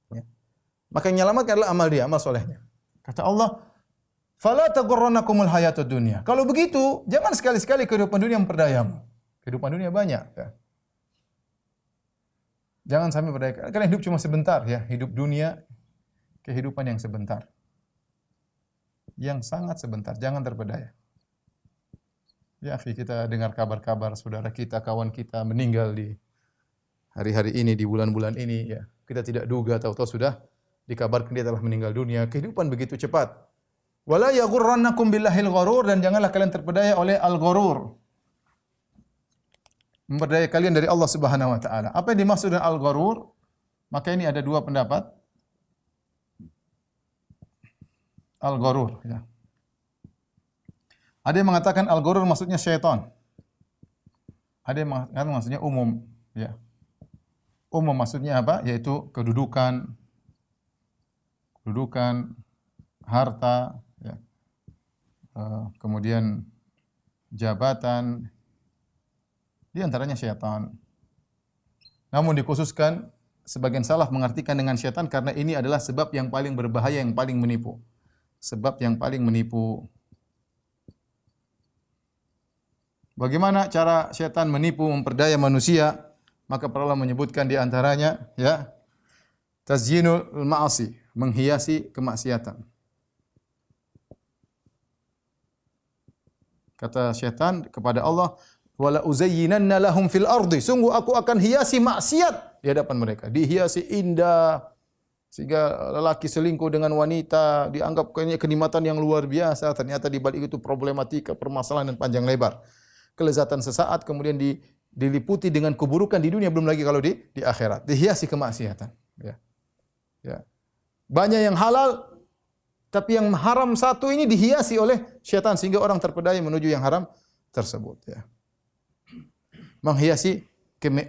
Speaker 2: Ya. Maka yang menyelamatkan adalah amal dia, amal solehnya. Kata Allah, "Fala taghurrannakumul hayatud dunya." Kalau begitu, jangan sekali-sekali kehidupan dunia memperdayamu. Kehidupan dunia banyak, ya. Jangan sampai berdaya. Karena hidup cuma sebentar, ya. Hidup dunia kehidupan yang sebentar. Yang sangat sebentar, jangan terpedaya. Ya, kita dengar kabar-kabar saudara kita, kawan kita meninggal di hari-hari ini, di bulan-bulan ini, ya. Kita tidak duga, tahu-tahu sudah dikabarkan dia telah meninggal dunia. Kehidupan begitu cepat. Wala yaghurrannakum billahil gharur, dan janganlah kalian terpedaya oleh al-gharur. Memperdaya kalian dari Allah Subhanahu wa taala. Apa yang dimaksud dengan al-gharur? Maka ini ada dua pendapat. Al-gharur, ya. Ada yang mengatakan al-gharur maksudnya syaitan. Ada yang mengatakan maksudnya umum, ya. Umum maksudnya apa? Yaitu kedudukan, harta, ya. Kemudian jabatan, Di antaranya syaitan. Namun dikhususkan sebagian salaf mengartikan dengan syaitan karena ini adalah sebab yang paling berbahaya, yang paling menipu. Sebab yang paling menipu. Bagaimana cara syaitan menipu, memperdaya manusia? Maka para ulama menyebutkan di antaranya ya, tazyinul ma'asi, menghiasi kemaksiatan. Kata syaitan kepada Allah, wala uzayyinanna lahum fil ardi, sungguh aku akan hiasi maksiat di hadapan mereka. Dihiasi indah sehingga lelaki selingkuh dengan wanita dianggap kenikmatan yang luar biasa, ternyata di balik itu problematika, permasalahan dan panjang lebar. Kelezatan sesaat kemudian diliputi dengan keburukan di dunia, belum lagi kalau di akhirat. Dihiasi kemaksiatan, ya. Ya. Banyak yang halal tapi yang haram satu ini dihiasi oleh syaitan sehingga orang terpedaya menuju yang haram tersebut, ya. Menghiasi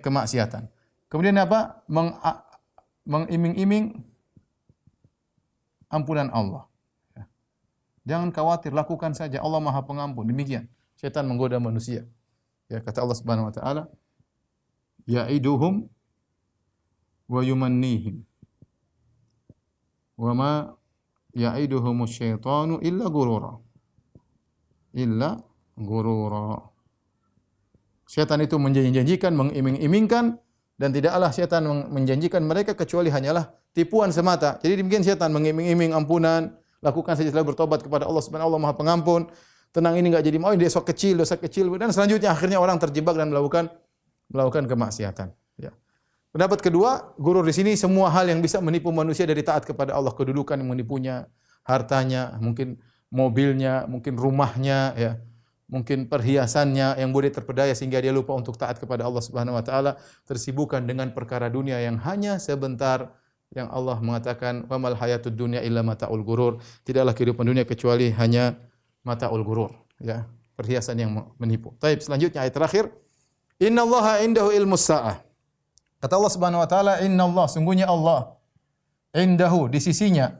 Speaker 2: kemaksiatan. Kemudian apa? Mengiming-iming ampunan Allah. Ya. Jangan khawatir, lakukan saja. Allah Maha Pengampun. Demikian syaitan menggoda manusia. Ya, kata Allah Subhanahu wa taala, ya'iduhum wa yumannihim. Wa ma ya'iduhumus syaitanu illa ghurura. Illa ghurura. Syaitan itu menjanjikan, mengiming-imingkan, dan tidaklah syaitan menjanjikan mereka kecuali hanyalah tipuan semata. Jadi demikian syaitan mengiming-iming ampunan, lakukan saja setelah bertobat kepada Allah Subhanahu wa taala, Maha Pengampun. Tenang, ini enggak jadi mau, ini dosa kecil, dan selanjutnya akhirnya orang terjebak dan melakukan kemaksiatan, ya. Pendapat kedua, gurur di sini semua hal yang bisa menipu manusia dari taat kepada Allah, kedudukan yang menipunya, hartanya, mungkin mobilnya, mungkin rumahnya, ya. Mungkin perhiasannya yang boleh terpedaya sehingga dia lupa untuk taat kepada Allah Subhanahu wa taala, tersibukkan dengan perkara dunia yang hanya sebentar, yang Allah mengatakan wamal hayatud dunya illa mataul gurur. Tidaklah kehidupan dunia kecuali hanya mataul gurur, ya, perhiasan yang menipu. Baik, selanjutnya ayat terakhir, innallaha indahu ilmus saah. Kata Allah Subhanahu wa taala, innallah, sungguhnya Allah, indahu, di sisinya.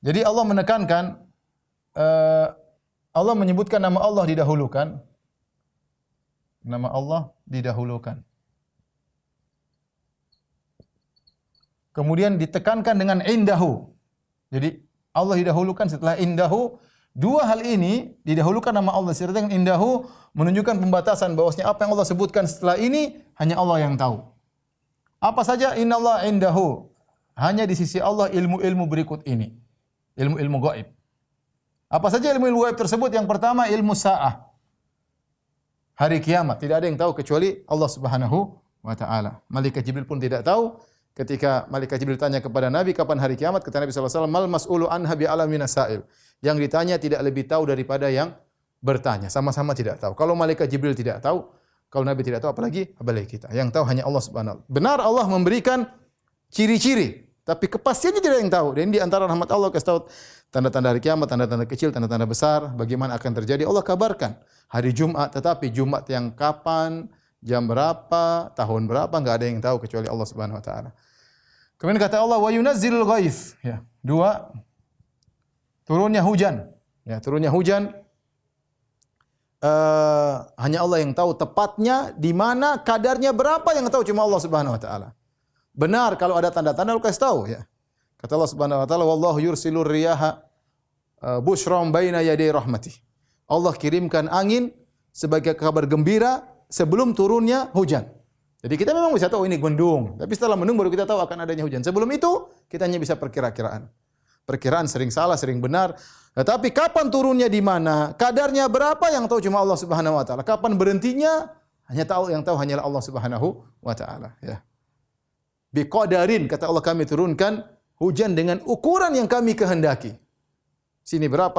Speaker 2: Jadi Allah menekankan, Allah menyebutkan nama Allah didahulukan. Nama Allah didahulukan. Kemudian ditekankan dengan indahu. Jadi Allah didahulukan setelah indahu. Dua hal ini didahulukan nama Allah serta dengan indahu menunjukkan pembatasan bahwasanya apa yang Allah sebutkan setelah ini hanya Allah yang tahu. Apa saja? Innallaha indahu. Hanya di sisi Allah ilmu-ilmu berikut ini. Ilmu-ilmu gaib. Apa saja ilmu gaib tersebut? Yang pertama ilmu sa'ah. Hari kiamat. Tidak ada yang tahu kecuali Allah Subhanahu wa taala. Malaikat Jibril pun tidak tahu. Ketika Malaikat Jibril tanya kepada Nabi kapan hari kiamat, kata Nabi sallallahu alaihi wasallam, "Mal mas'ulu anha bi'alamin sa'il." Yang ditanya tidak lebih tahu daripada yang bertanya. Sama-sama tidak tahu. Kalau Malaikat Jibril tidak tahu, kalau Nabi tidak tahu, apalagi kita. Yang tahu hanya Allah Subhanahu wa taala. Benar Allah memberikan ciri-ciri, tapi kepastiannya tidak ada yang tahu. Dan di antara rahmat Allah kasih tahu tanda-tanda hari kiamat, tanda-tanda kecil, tanda-tanda besar, bagaimana akan terjadi. Allah kabarkan hari Jumat, tetapi Jumat yang kapan, jam berapa, tahun berapa, enggak ada yang tahu kecuali Allah Subhanahu wa taala. Kemudian kata Allah, wa yunazzilul ghaits. Ya, dua, turunnya hujan. Ya, turunnya hujan hanya Allah yang tahu tepatnya di mana, kadarnya berapa yang tahu cuma Allah Subhanahu wa taala. Benar kalau ada tanda-tanda lu kasih tahu, ya. Kata Allah Subhanahu wa taala, wallahu yursilur riyaha busyran baina yaday rahmatih. Allah kirimkan angin sebagai kabar gembira sebelum turunnya hujan. Jadi kita memang bisa tahu ini mendung, tapi setelah mendung baru kita tahu akan adanya hujan. Sebelum itu kita hanya bisa perkira-kiraan. Perkiraan sering salah, sering benar. Tetapi kapan turunnya di mana, kadarnya berapa yang tahu cuma Allah Subhanahu wa taala. Kapan berhentinya yang tahu hanyalah Allah Subhanahu wa taala, ya. Biqadarin, kata Allah, kami turunkan hujan dengan ukuran yang kami kehendaki. Sini berapa,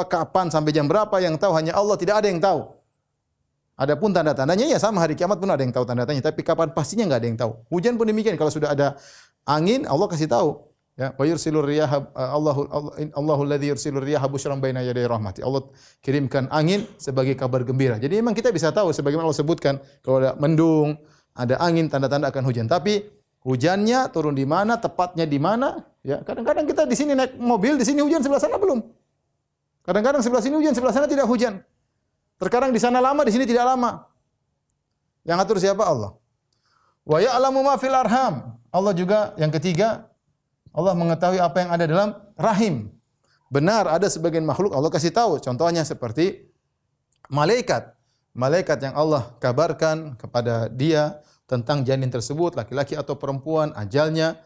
Speaker 2: kapan sampai jam berapa yang tahu hanya Allah, tidak ada yang tahu. Adapun tanda-tandanya ya sama, hari kiamat pun ada yang tahu tanda-tandanya, tapi kapan pastinya enggak ada yang tahu. Hujan pun demikian, kalau sudah ada angin Allah kasih tahu. Ya, wa yursilur riyaha Allahu alladzi yursilur riyaha busyran baina yaday rahmati. Allah kirimkan angin sebagai kabar gembira. Jadi memang kita bisa tahu sebagaimana Allah sebutkan, kalau ada mendung, ada angin, tanda-tanda akan hujan. Tapi hujannya turun di mana, tepatnya di mana, ya. Kadang-kadang kita di sini naik mobil, di sini hujan, sebelah sana belum. Kadang-kadang sebelah sini hujan, sebelah sana tidak hujan. Terkadang di sana lama, di sini tidak lama. Yang atur siapa? Allah. Wa ya'lamu ma fil arham. Allah juga yang ketiga, Allah mengetahui apa yang ada dalam rahim. Benar ada sebagian makhluk Allah kasih tahu. Contohnya seperti malaikat. Malaikat yang Allah kabarkan kepada dia tentang janin tersebut, laki-laki atau perempuan, ajalnya.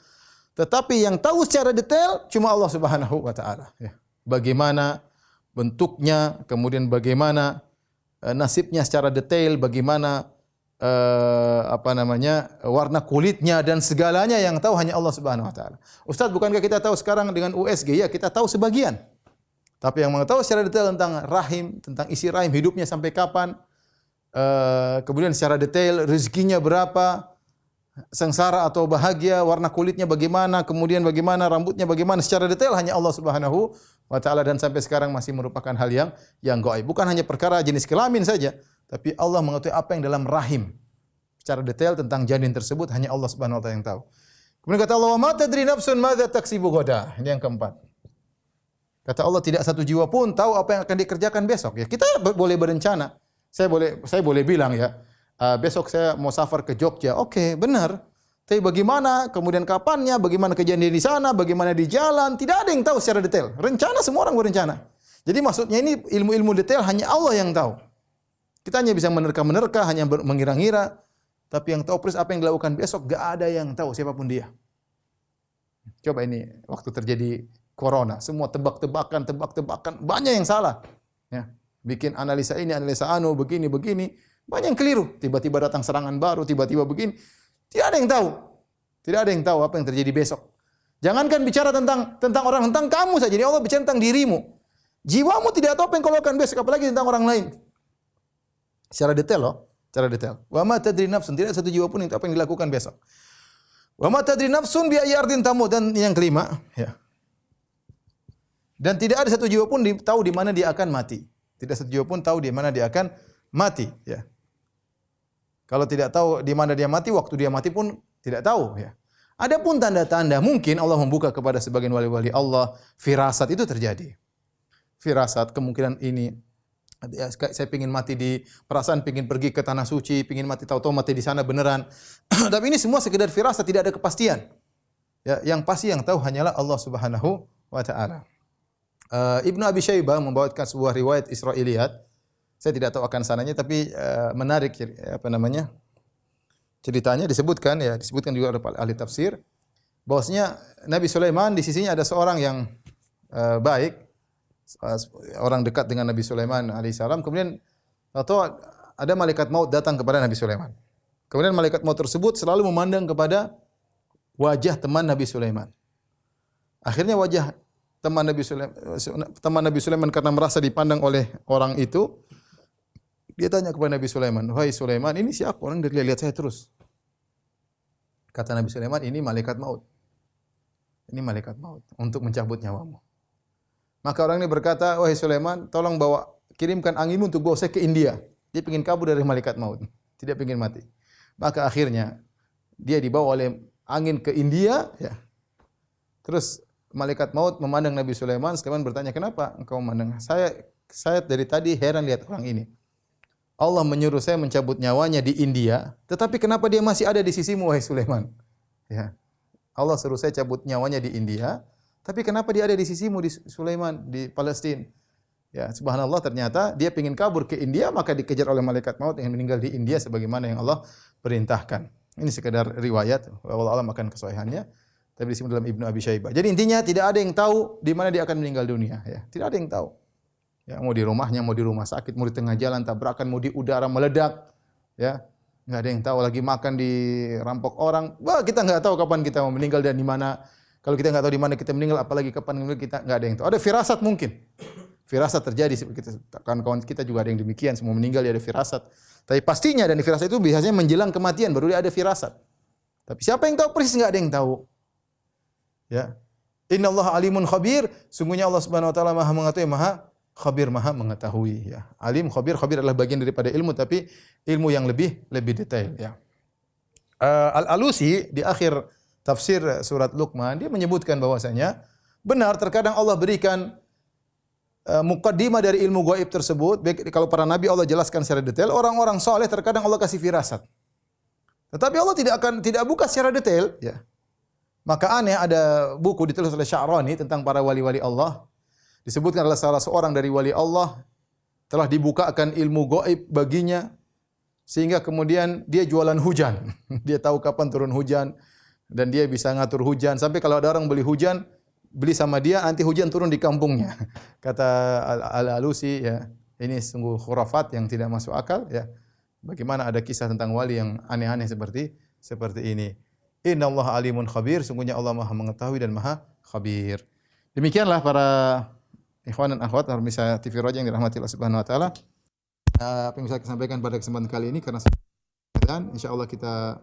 Speaker 2: Tetapi yang tahu secara detail cuma Allah Subhanahu wa taala, ya. Bagaimana bentuknya, kemudian bagaimana nasibnya secara detail, bagaimana warna kulitnya dan segalanya yang tahu hanya Allah Subhanahu wa taala. Ustaz, bukankah kita tahu sekarang dengan USG? Ya, kita tahu sebagian. Tapi yang mengetahui secara detail tentang rahim, tentang isi rahim, hidupnya sampai kapan, kemudian secara detail rezekinya berapa, sengsara atau bahagia, warna kulitnya bagaimana, kemudian bagaimana rambutnya, bagaimana secara detail hanya Allah Subhanahu wa taala, dan sampai sekarang masih merupakan hal yang gaib. Bukan hanya perkara jenis kelamin saja, tapi Allah mengetahui apa yang dalam rahim. Secara detail tentang janin tersebut hanya Allah Subhanahu wa taala yang tahu. Kemudian kata Allah, "Wa ma tadri nafsun madza taksibu ghadan." Ini yang keempat. Kata Allah, tidak satu jiwa pun tahu apa yang akan dikerjakan besok. Ya, kita boleh berencana. Saya boleh bilang ya, besok saya mau safar ke Jogja. Oke, benar. Tapi bagaimana, kemudian kapannya, bagaimana kejadian di sana, bagaimana di jalan, tidak ada yang tahu secara detail. Rencana semua orang berencana. Jadi maksudnya ini ilmu-ilmu detail hanya Allah yang tahu. Kita hanya bisa menerka-menerka, hanya mengira-ngira. Tapi yang tahu persis apa yang dilakukan besok, gak ada yang tahu siapapun dia. Coba ini waktu terjadi corona, semua tebak-tebakan, banyak yang salah. Ya, bikin analisa ini, analisa anu, begini, banyak yang keliru. Tiba-tiba datang serangan baru, tiba-tiba begini. Tidak ada yang tahu. Tidak ada yang tahu apa yang terjadi besok. Jangankan bicara tentang orang, tentang kamu saja. Jadi Allah bicara tentang dirimu. Jiwamu tidak tahu apa yang kau lakukan besok, apalagi tentang orang lain. Secara detail loh, secara detail. Wa ma tadri nafsun, tidak satu jiwa pun yang tahu apa yang dilakukan besok. Wa ma tadri nafsun bi ayyi ardin tamut, dan yang kelima, ya. Dan tidak ada satu jiwa pun tahu di mana dia akan mati. Tidak satu jiwa pun tahu di mana dia akan mati, ya. Kalau tidak tahu di mana dia mati, waktu dia mati pun tidak tahu, ya. Adapun tanda-tanda, mungkin Allah membuka kepada sebagian wali-wali Allah, firasat itu terjadi. Firasat, kemungkinan ini, saya pingin mati di perasaan, pingin pergi ke tanah suci, pingin mati, tahu-tahu mati di sana beneran. Tapi ini semua sekedar firasat, tidak ada kepastian. Ya, yang pasti yang tahu hanyalah Allah Subhanahu wa taala. Ibnu Abi Syaibah membawakan sebuah riwayat Israiliyat. Saya tidak tahu akan sananya, tapi menarik ceritanya disebutkan juga oleh ahli tafsir bahwasanya Nabi Sulaiman di sisinya ada seorang yang baik, orang dekat dengan Nabi Sulaiman alaihissalam. Kemudian atau ada malaikat maut datang kepada Nabi Sulaiman. Kemudian malaikat maut tersebut selalu memandang kepada wajah teman Nabi Sulaiman. Akhirnya wajah teman Nabi Sulaiman karena merasa dipandang oleh orang itu, dia tanya kepada Nabi Sulaiman, "Wahai Sulaiman, ini siapa? Orang dari lihat saya terus." Kata Nabi Sulaiman, "Ini malaikat maut. Ini malaikat maut untuk mencabut nyawamu." Maka orang ini berkata, "Wahai Sulaiman, tolong kirimkan anginmu untuk bawa saya ke India." Dia ingin kabur dari malaikat maut, tidak ingin mati. Maka akhirnya dia dibawa oleh angin ke India, ya. Terus malaikat maut memandang Nabi Sulaiman. Sulaiman bertanya, "Kenapa engkau memandang? Saya dari tadi heran lihat orang ini. Allah menyuruh saya mencabut nyawanya di India, tetapi kenapa dia masih ada di sisimu, wahai Sulaiman?" Ya. Allah suruh saya cabut nyawanya di India, tapi kenapa dia ada di sisimu, di Sulaiman, di Palestina? Ya, subhanallah, ternyata dia ingin kabur ke India, maka dikejar oleh malaikat maut yang meninggal di India sebagaimana yang Allah perintahkan. Ini sekedar riwayat, wallahu a'lam akan kesahihannya. Tapi disebut dalam Ibnu Abi Syaibah. Jadi intinya tidak ada yang tahu di mana dia akan meninggal dunia, ya. Tidak ada yang tahu. Ya, mau di rumahnya, mau di rumah sakit, mau di tengah jalan tabrakan, mau di udara meledak, ya. Enggak ada yang tahu, lagi makan di rampok orang. Wah, kita enggak tahu kapan kita mau meninggal dan di mana. Kalau kita enggak tahu di mana kita meninggal, apalagi kapan kita enggak ada yang tahu. Ada firasat mungkin. Firasat terjadi, kawan-kawan kita juga ada yang demikian, semua meninggal ya ada firasat. Tapi pastinya, dan firasat itu biasanya menjelang kematian baru dia ada firasat. Tapi siapa yang tahu persis, enggak ada yang tahu. Ya. Innallaha alimun khabir, sungguhnya Allah Subhanahu wa taala Maha mengetahui, Maha khabir, Maha mengetahui, ya. Alim, khabir adalah bagian daripada ilmu, tapi ilmu yang lebih detail, ya. Al-Alusi di akhir tafsir surat Luqman dia menyebutkan bahwasanya benar terkadang Allah berikan mukaddimah dari ilmu gaib tersebut, kalau para nabi Allah jelaskan secara detail, orang-orang soleh terkadang Allah kasih firasat. Tetapi Allah tidak buka secara detail, ya. Maka aneh ada buku ditulis oleh Sya'rani tentang para wali-wali Allah. Disebutkan adalah salah seorang dari wali Allah telah dibukakan ilmu gaib baginya sehingga kemudian dia jualan hujan. Dia tahu kapan turun hujan dan dia bisa ngatur hujan sampai kalau ada orang beli hujan, beli sama dia nanti hujan turun di kampungnya. Kata Al-Alusi, ya, ini sungguh khurafat yang tidak masuk akal, ya. Bagaimana ada kisah tentang wali yang aneh-aneh seperti ini. Innallaha alimun khabir, sungguhnya Allah Maha mengetahui dan Maha khabir. Demikianlah para ikhwan dan akhwat pemirsa TV Roja yang dirahmati Allah Subhanahu wa taala. Apa yang bisa saya sampaikan pada kesempatan kali ini karena dan insyaallah kita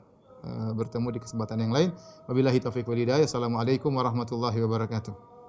Speaker 2: bertemu di kesempatan yang lain. Wabillahi taufiq wal hidayah. Assalamualaikum warahmatullahi wabarakatuh.